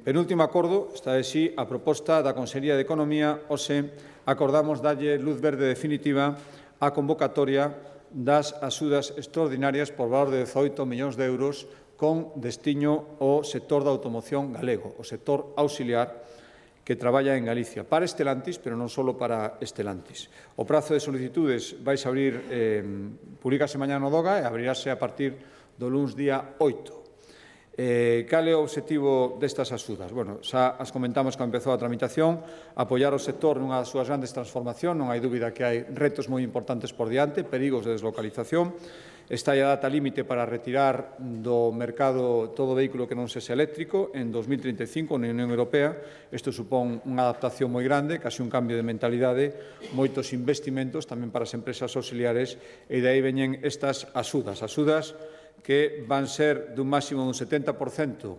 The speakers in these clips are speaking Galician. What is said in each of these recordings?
Penúltimo acordo, esta vez sí, a proposta da Consellería de Economía, hoxe acordamos darlle luz verde definitiva á convocatoria das axudas extraordinarias por valor de 18 millóns de euros con destiño ao sector da automoción galego, o sector auxiliar que traballa en Galicia, para Estelantis, pero non só para Estelantis. O prazo de solicitudes vais a abrir, publicase mañá no DOGA e abrirase a partir do luns día 8. Cal é o obxectivo destas axudas? Bueno, xa as comentamos cando empezou a tramitación, apoiar o sector nunha das súas grandes transformacións, non hai dúbida que hai retos moi importantes por diante, perigos de deslocalización. Está a data límite para retirar do mercado todo vehículo que non sexa eléctrico en 2035 na Unión Europea. Isto supón unha adaptación moi grande, case un cambio de mentalidade, moitos investimentos tamén para as empresas auxiliares e de aí veñen estas axudas que van ser dun máximo dun 70%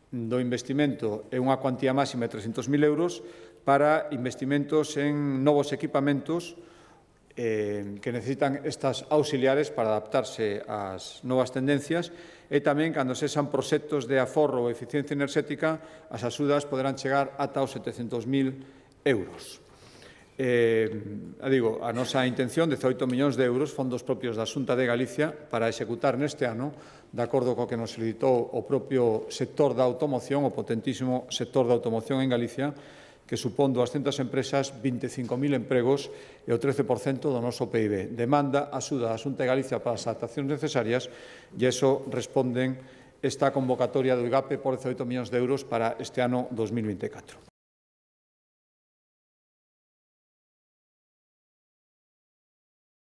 do investimento e unha cuantía máxima de 300.000 euros para investimentos en novos equipamentos que necesitan estas auxiliares para adaptarse ás novas tendencias e tamén, cando sexan proxectos de aforro ou eficiencia enerxética, as axudas poderán chegar ata os 700.000 euros. A nosa intención, 18 millóns de euros, fondos propios da Xunta de Galicia, para executar neste ano, de acordo co que nos solicitou o propio sector da automoción, o potentísimo sector da automoción en Galicia, que supón 200 empresas, 25.000 empregos e o 13% do noso PIB. Demanda axuda da Xunta de Galicia para as adaptacións necesarias e iso responden esta convocatoria do IGAPE por 18 millóns de euros para este ano 2024.